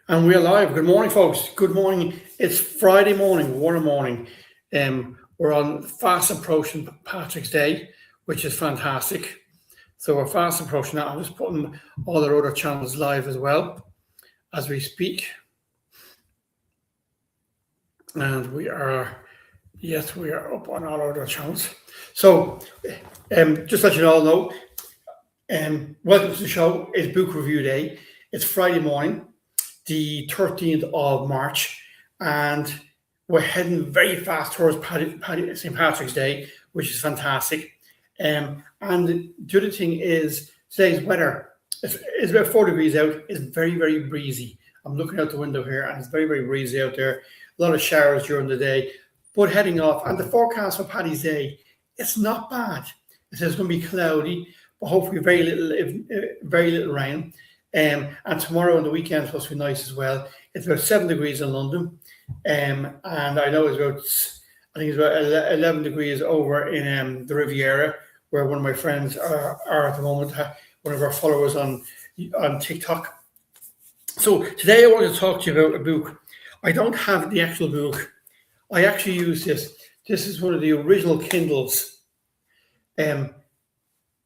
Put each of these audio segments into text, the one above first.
And we're live. Good morning, folks. Good morning. It's Friday morning, water morning. We're on fast approaching Patrick's Day, which is fantastic. So we're fast approaching that. I'm just putting all our other channels live as well as we speak. And we are up on all our other channels. So just to let you all know, welcome to the show. It's Book Review Day. It's Friday morning, the 13th of March, and we're heading very fast towards St. Patrick's Day, which is fantastic. And the other thing is today's weather. It's about 4 degrees out. It's very, very breezy. I'm looking out the window here, and it's very, very breezy out there. A lot of showers during the day, but heading off. And the forecast for Paddy's Day, it's not bad. It says it's going to be cloudy, but hopefully very little rain. And tomorrow and the weekend is supposed to be nice as well. It's about 7 degrees in London, and I know it's about 11 degrees over in the Riviera, where one of my friends are at the moment. One of our followers on TikTok. So today I want to talk to you about a book. I don't have the actual book. I actually use this. This is one of the original Kindles.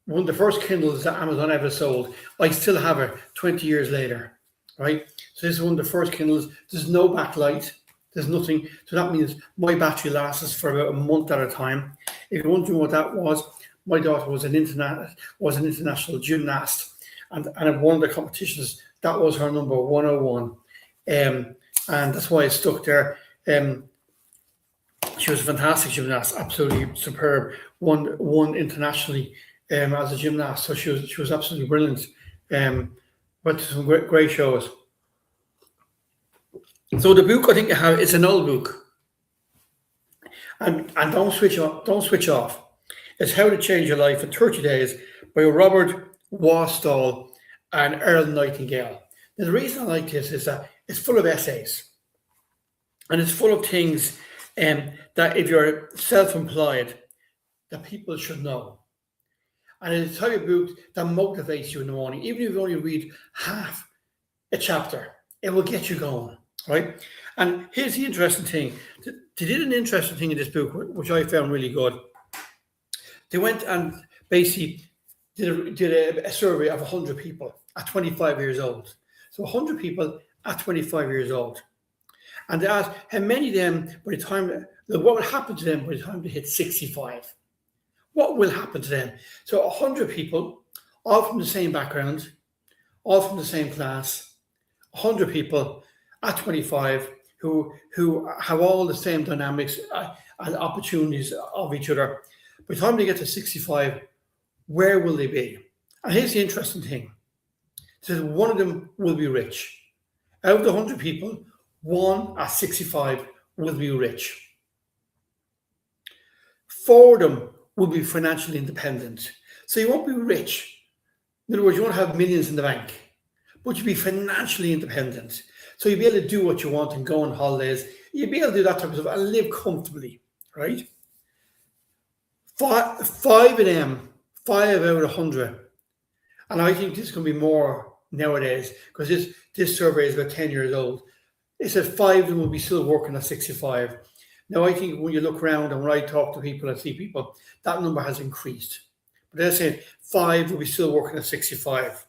One of the first Kindles that Amazon ever sold. I still have it 20 years later, right? So this is one of the first Kindles. There's no backlight. There's nothing. So that means my battery lasts for about a month at a time. If you're wondering what that was, my daughter was an international gymnast, and at one of the competitions, that was her number 101. And that's why it stuck there. She was a fantastic gymnast, absolutely superb. Won internationally as a gymnast, so she was absolutely brilliant. Went to some great shows. So the book I think I have, it's an old book, and don't switch off. It's How to Change Your Life in 30 Days by Robert Wastall and Earl Nightingale. Now, the reason I like this is that it's full of essays, and it's full of things that if you're self-employed, that people should know. And it's a type of book that motivates you in the morning. Even if you only read half a chapter, it will get you going, right? And here's the interesting thing. They did an interesting thing in this book, which I found really good. They went and basically did a survey of 100 people at 25 years old. So 100 people at 25 years old. And they asked how many of them, what will happen to them by the time they hit 65? What will happen to them? So 100 people, all from the same background, all from the same class, 100 people at 25 who have all the same dynamics and opportunities of each other. By the time they get to 65, where will they be? And here's the interesting thing. It says one of them will be rich. Out of the 100 people, one at 65 will be rich. 4 of them will be financially independent. So you won't be rich. In other words, you won't have millions in the bank, but you'll be financially independent. So you'll be able to do what you want and go on holidays. You'll be able to do that type of stuff and live comfortably, right? 5 of them, 5 out of 100. And I think this is going to be more nowadays because this survey is about 10 years old. It says 5 of them will be still working at 65. Now, I think when you look around and when I talk to people and see people, that number has increased. But they're saying 5 will be still working at 65.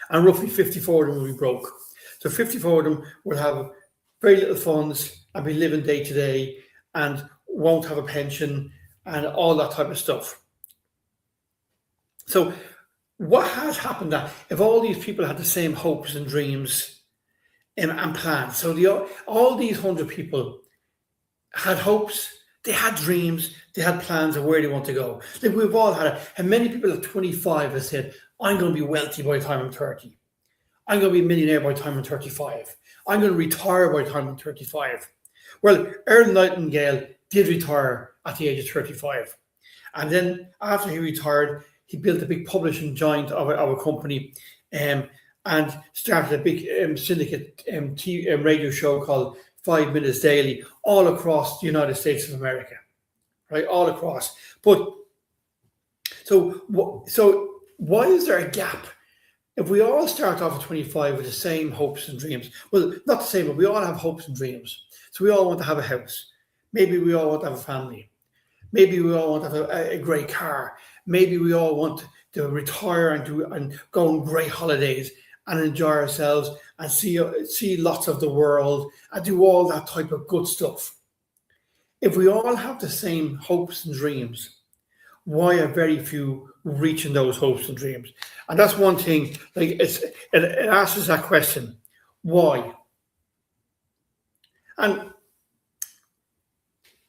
And roughly 54 of them will be broke. So 54 of them will have very little funds and be living day to day and won't have a pension and all that type of stuff. So what has happened that if all these people had the same hopes and dreams and plans, so all these 100 people had hopes, they had dreams, they had plans of where they want to go. Like we've all had it. And many people at 25 have said, I'm going to be wealthy by the time I'm 30. I'm going to be a millionaire by the time I'm 35. I'm going to retire by the time I'm 35. Well, Earl Nightingale did retire at the age of 35. And then after he retired, he built a big publishing giant of a company and started a big syndicate radio show called 5 Minutes Daily all across the United States of America, right? All across. But so why is there a gap If we all start off at 25 with the same hopes and dreams, well, not the same, but we all have hopes and dreams. So we all want to have a house. Maybe we all want to have a family. Maybe we all want to have a great car. Maybe we all want to retire and go on great holidays and enjoy ourselves and see lots of the world and do all that type of good stuff. If we all have the same hopes and dreams, why are very few reaching those hopes and dreams? And that's one thing. Like it asks us that question: why? And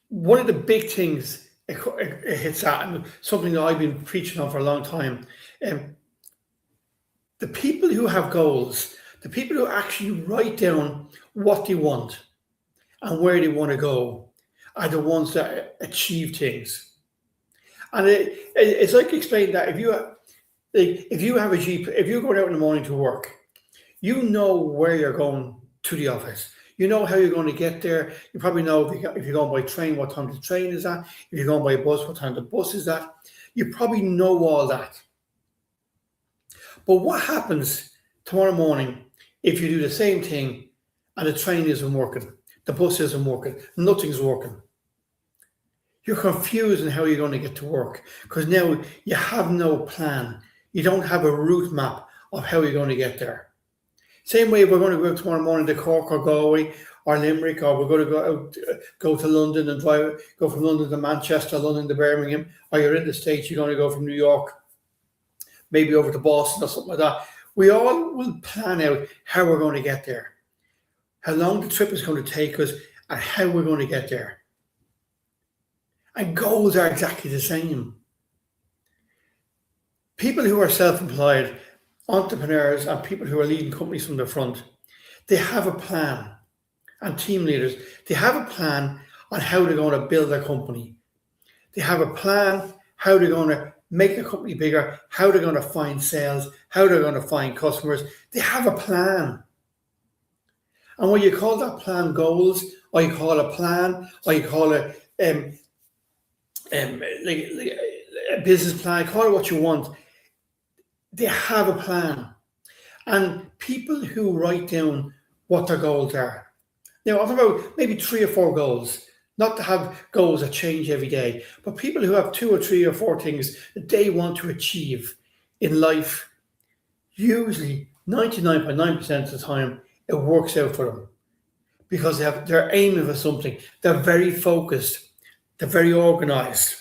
one of the big things it hits at, and something that I've been preaching on for a long time, the people who have goals, the people who actually write down what they want and where they want to go, are the ones that achieve things. And it's like explaining that if you have a Jeep, if you're going out in the morning to work, you know where you're going to the office. You know how you're going to get there. You probably know if you're going by train, what time the train is at. If you're going by bus, what time the bus is at. You probably know all that. But what happens tomorrow morning if you do the same thing and the train isn't working, the bus isn't working, nothing's working? You're confused on how you're going to get to work because now you have no plan. You don't have a route map of how you're going to get there. Same way, we're going to go out tomorrow morning to Cork or Galway or Limerick, or we're going to go to London and go from London to Manchester, London to Birmingham, or you're in the States, you're going to go from New York, maybe over to Boston or something like that. We all will plan out how we're going to get there, how long the trip is going to take us, and how we're going to get there. And goals are exactly the same. People who are self-employed, entrepreneurs, and people who are leading companies from the front, they have a plan. And team leaders, they have a plan on how they're going to build their company. They have a plan how they're going to make the company bigger, how they're going to find sales, how they're going to find customers. They have a plan. And when you call that plan goals, or you call it a plan, or you call it like a business plan, call it what you want, they have a plan. And people who write down what their goals are. Now, I'm talking about maybe 3 or 4 goals, not to have goals that change every day, but people who have 2 or 3 or 4 things that they want to achieve in life, usually 99.9% of the time, it works out for them because they're aiming for something. They're very focused. They're very organized.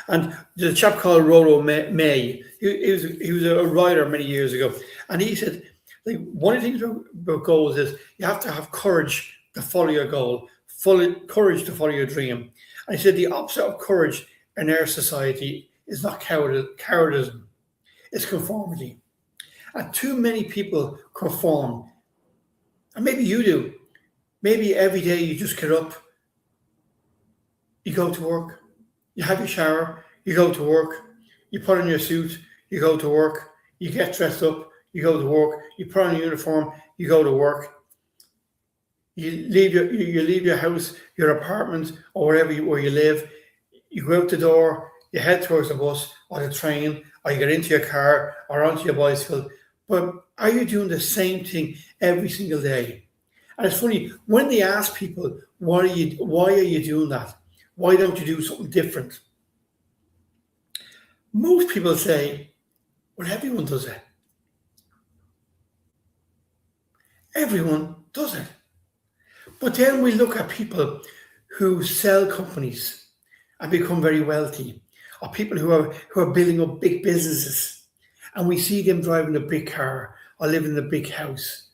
And there's a chap called Rollo May. He was a writer many years ago. And he said, like, one of the things about goals is you have to have courage to follow your goal, courage to follow your dream. And he said the opposite of courage in our society is not cowardice, it's conformity. And too many people conform. And maybe you do. Maybe every day you just get up, you go to work, you have your shower, you go to work, you put on your suit, you go to work, you get dressed up, you go to work, you put on a uniform, you go to work. You leave your house, your apartment, or where you live. You go out the door, you head towards the bus or the train, or you get into your car or onto your bicycle. But are you doing the same thing every single day? And it's funny, when they ask people, why are you doing that? Why don't you do something different? Most people say, well, everyone does it. Everyone does it. But then we look at people who sell companies and become very wealthy, or people who are building up big businesses, and we see them driving a big car or living in a big house,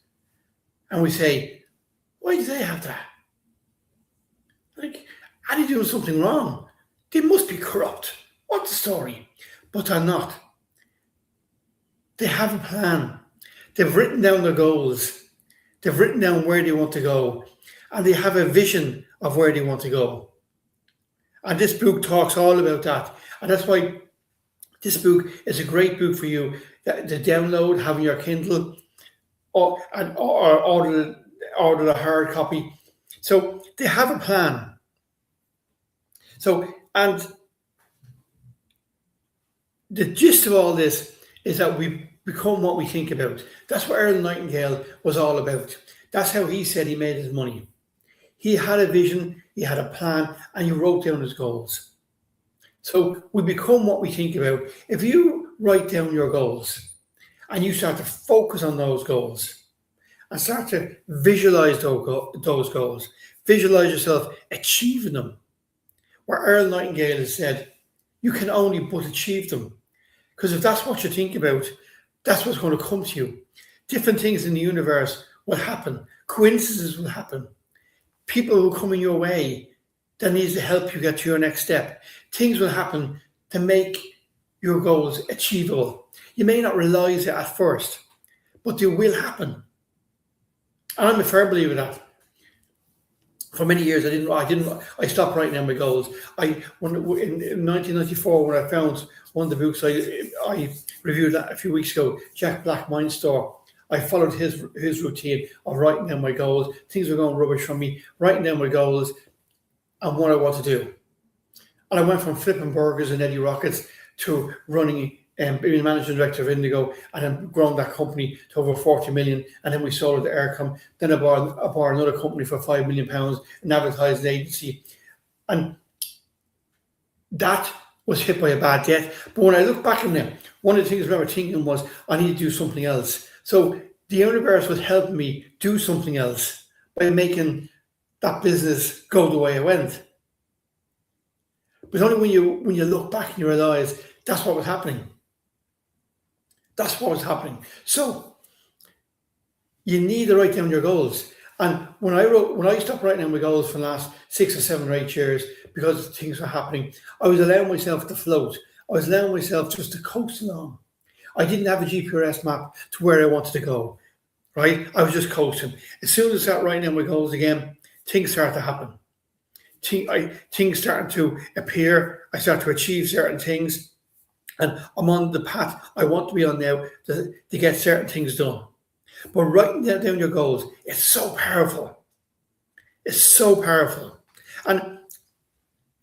and we say, why do they have that? Like, are they doing something wrong? They must be corrupt. What's the story? But they're not. They have a plan. They've written down their goals. They've written down where they want to go. And they have a vision of where they want to go. And this book talks all about that. And that's why this book is a great book for you to download, have in your Kindle, or order the hard copy. So they have a plan. So, and the gist of all this is that we become what we think about. That's what Earl Nightingale was all about. That's how he said he made his money. He had a vision, he had a plan, and he wrote down his goals. So we become what we think about. If you write down your goals and you start to focus on those goals and start to visualize those goals, visualize yourself achieving them, where Earl Nightingale has said, you can only but achieve them. Because if that's what you think about, that's what's going to come to you. Different things in the universe will happen. Coincidences will happen. People will come in your way that needs to help you get to your next step. Things will happen to make your goals achievable. You may not realize it at first, but they will happen. And I'm a firm believer that. For many years, I stopped writing down my goals. In 1994, when I found one of the books I reviewed that a few weeks ago, Jack Black Mind Store, I followed his routine of writing down my goals. Things were going rubbish from me, writing down my goals and what I want to do. And I went from flipping burgers and Eddie Rockets to running and being managing director of Indigo, and then grown that company to over 40 million. And then we sold it to Aircom. Then I bought another company for £5 million, an advertising agency. And that was hit by a bad debt. But when I look back on it, one of the things I remember thinking was, I need to do something else. So the universe was helping me do something else by making that business go the way it went. But only when you look back and you realize that's what was happening. That's what was happening. So you need to write down your goals. And when I stopped writing down my goals for the last 6 or 7 or 8 years because things were happening, I was allowing myself to float. I was allowing myself just to coast along. I didn't have a GPS map to where I wanted to go, right? I was just coasting. As soon as I started writing down my goals again, things started to happen. Things started to appear. I started to achieve certain things. And I'm on the path I want to be on now to get certain things done. But writing down your goals, it's so powerful. It's so powerful. And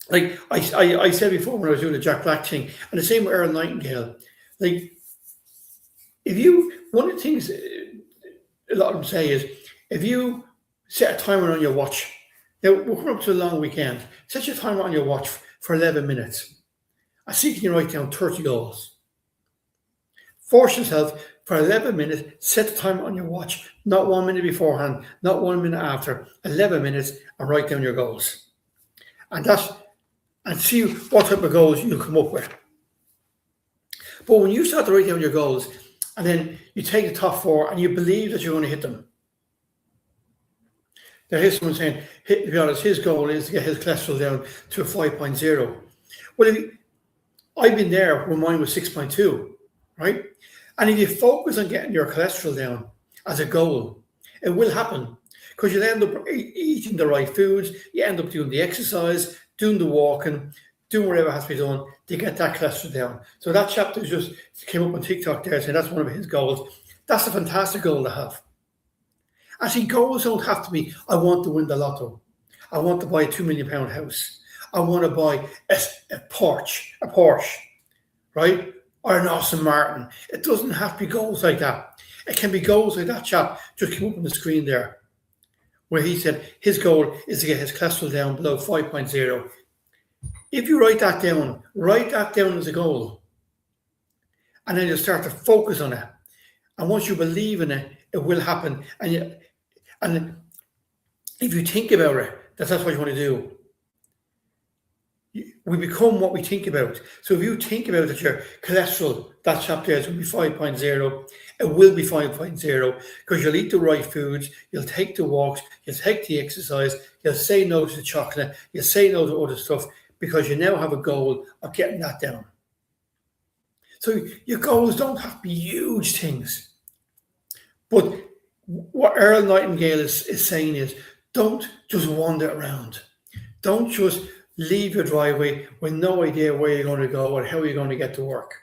like I said before when I was doing the Jack Black thing, and the same with Earl Nightingale, like one of the things a lot of them say is, if you set a timer on your watch, now we're coming up to a long weekend, set your timer on your watch for 11 minutes. I see can you write down 30 goals. Force yourself for 11 minutes, set the timer on your watch, not 1 minute beforehand, not 1 minute after, 11 minutes, and write down your goals. And see what type of goals you'll come up with. But when you start to write down your goals, and then you take the top 4 and you believe that you're going to hit them. Now here's someone saying, to be honest, his goal is to get his cholesterol down to a 5.0. Well, I've been there when mine was 6.2, right? And if you focus on getting your cholesterol down as a goal, it will happen, because you'll end up eating the right foods, you end up doing the exercise, doing the walking, doing whatever has to be done to get that cholesterol down. So that chapter just came up on TikTok there saying that's one of his goals. That's a fantastic goal to have. I see goals don't have to be, I want to win the lotto. I want to buy a £2 million house. I want to buy a Porsche, right? Or an Aston Martin. It doesn't have to be goals like that. It can be goals like that chap just came up on the screen there, where he said his goal is to get his cholesterol down below 5.0. If you write that down as a goal, and then you start to focus on it. And once you believe in it, it will happen. And if you think about it, that's what you want to do. We become what we think about. So if you think about that your cholesterol, that chapter is going to be 5.0, it will be 5.0, because you'll eat the right foods, you'll take the walks, you'll take the exercise, you'll say no to the chocolate, you'll say no to other stuff, because you now have a goal of getting that down. So your goals don't have to be huge things. But what Earl Nightingale is saying is, don't just wander around. Don't just leave your driveway with no idea where you're going to go or how you're going to get to work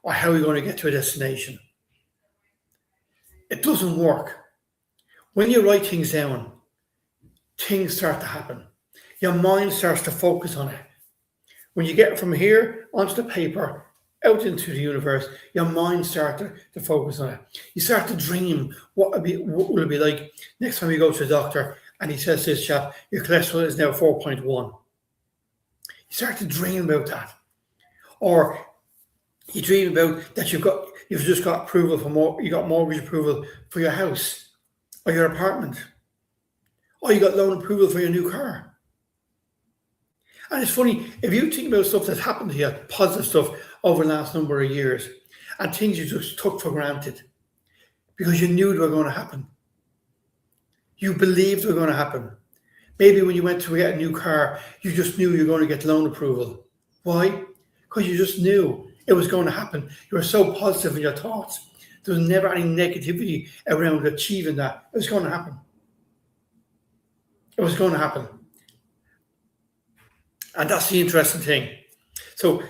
or how you're going to get to a destination. It doesn't work. When you write things down, things start to happen. Your mind starts to focus on it. When you get from here onto the paper, out into the universe, your mind starts to focus on it. You start to dream what will it be like next time you go to the doctor and he says to this chap, your cholesterol is now 4.1. You start to dream about that. Or you dream about that you've just got approval for you got mortgage approval for your house or your apartment. Or you got loan approval for your new car. And it's funny, if you think about stuff that's happened to you, positive stuff over the last number of years, and things you just took for granted because you knew they were going to happen. You believed they were going to happen. Maybe when you went to get a new car, you just knew you were going to get loan approval. Why? Because you just knew it was going to happen. You were so positive in your thoughts. There was never any negativity around achieving that. It was going to happen. It was going to happen. And that's the interesting thing. So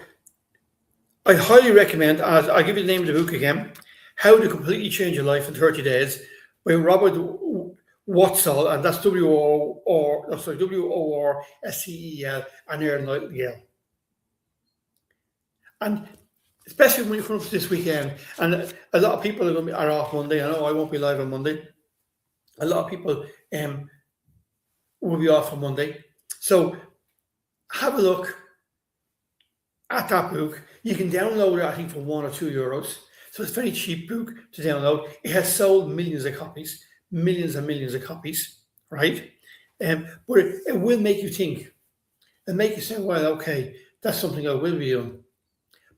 I highly recommend, I'll give you the name of the book again, How to Completely Change Your Life in 30 Days by Robert Watsall, and that's W-O-R-S-C-E-L, and Aaron Nightingale. And especially when you come up to this weekend, and a lot of people are off Monday. I know I won't be live on Monday. A lot of people will be off on Monday. So have a look at that book. You can download it, I think, for €1 or €2. So it's a very cheap book to download. It has sold millions of copies, millions and millions of copies, right? But it will make you think and make you say, well, okay, that's something I will be doing.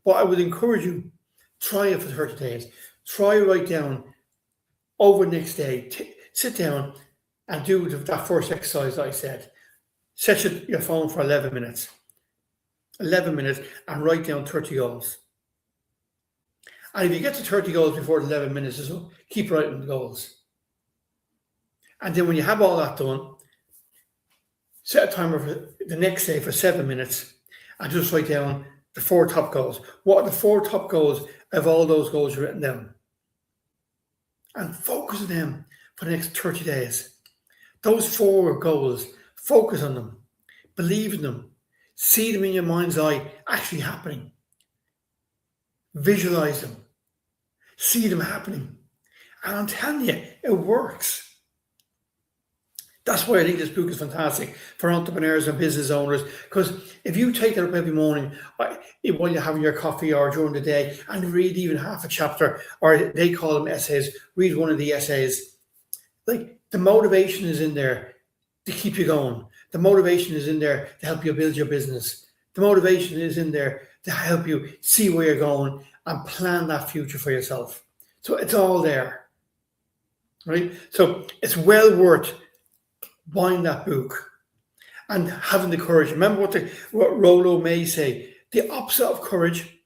But I would encourage you, try it for 30 days. Try write down over the next day. Sit down and do that first exercise that I said. Set your phone for 11 minutes. 11 minutes and write down 30 goals. And if you get to 30 goals before 11 minutes or so, keep writing the goals. And then when you have all that done, set a timer for the next day for 7 minutes and just write down the 4 top goals. What are the 4 top goals of all those goals you've written down? And focus on them for the next 30 days. Those 4 goals, focus on them, believe in them, see them in your mind's eye actually happening. Visualize them, see them happening. And I'm telling you, it works. That's why I think this book is fantastic for entrepreneurs and business owners, because if you take it up every morning while you're having your coffee or during the day and read even half a chapter, or they call them essays, read one of the essays, like the motivation is in there to keep you going. The motivation is in there to help you build your business. The motivation is in there to help you see where you're going and plan that future for yourself. So it's all there, right? So it's well worth buying that book and having the courage. Remember what Rollo May say, the opposite of courage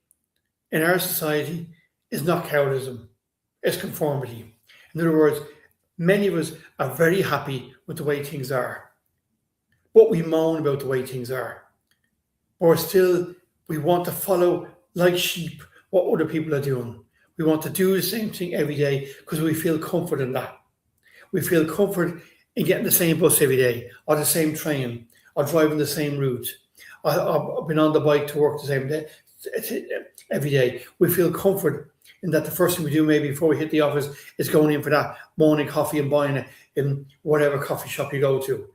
in our society is not cowardice, it's conformity. In other words, many of us are very happy with the way things are, but we moan about the way things are. Or still, we want to follow like sheep what other people are doing. We want to do the same thing every day because we feel comfort in that. We feel comfort in getting the same bus every day, or the same train, or driving the same route, or being on the bike to work the same day every day. We feel comfort in that the first thing we do maybe before we hit the office is going in for that morning coffee and buying it in whatever coffee shop you go to.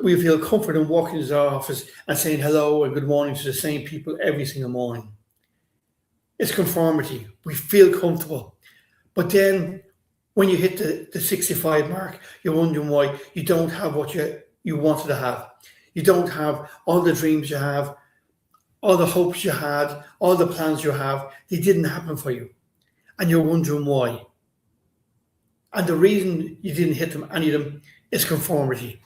We feel comfort in walking into our office and saying hello and good morning to the same people every single morning. It's conformity. We feel comfortable. But then when you hit the 65 mark, you're wondering why you don't have what you wanted to have. You don't have all the dreams you have, all the hopes you had, all the plans you have. They didn't happen for you. And you're wondering why. And the reason you didn't hit them, any of them, is conformity.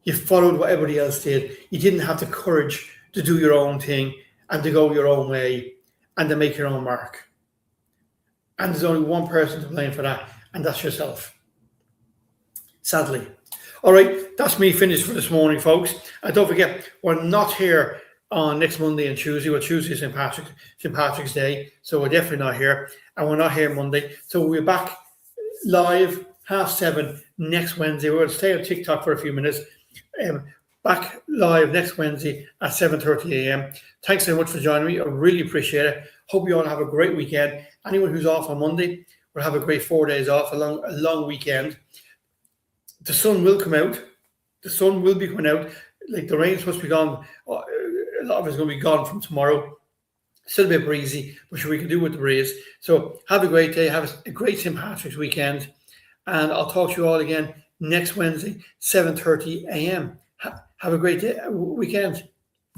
You followed what everybody else did. You didn't have the courage to do your own thing and to go your own way and to make your own mark. And there's only one person to blame for that, and that's yourself. Sadly. All right, that's me finished for this morning, folks. And don't forget, we're not here on next Monday and Tuesday. Well, Tuesday is St. Patrick's Day, so we're definitely not here. And we're not here Monday. So we'll be back live 7:30 next Wednesday. We're going to stay on TikTok for a few minutes. back live next Wednesday at 7:30 a.m. Thanks so much for joining me. I really appreciate it. Hope you all have a great weekend. Anyone who's off on Monday will have a great 4 days off, a long weekend. The sun will come out. The sun will be coming out. Like the rain's supposed to be gone. A lot of it's going to be gone from tomorrow. Still a bit breezy, but sure we can do with the breeze. So have a great day. Have a great St. Patrick's weekend. And I'll talk to you all again next Wednesday, 7:30 a.m. Have a great day, weekend.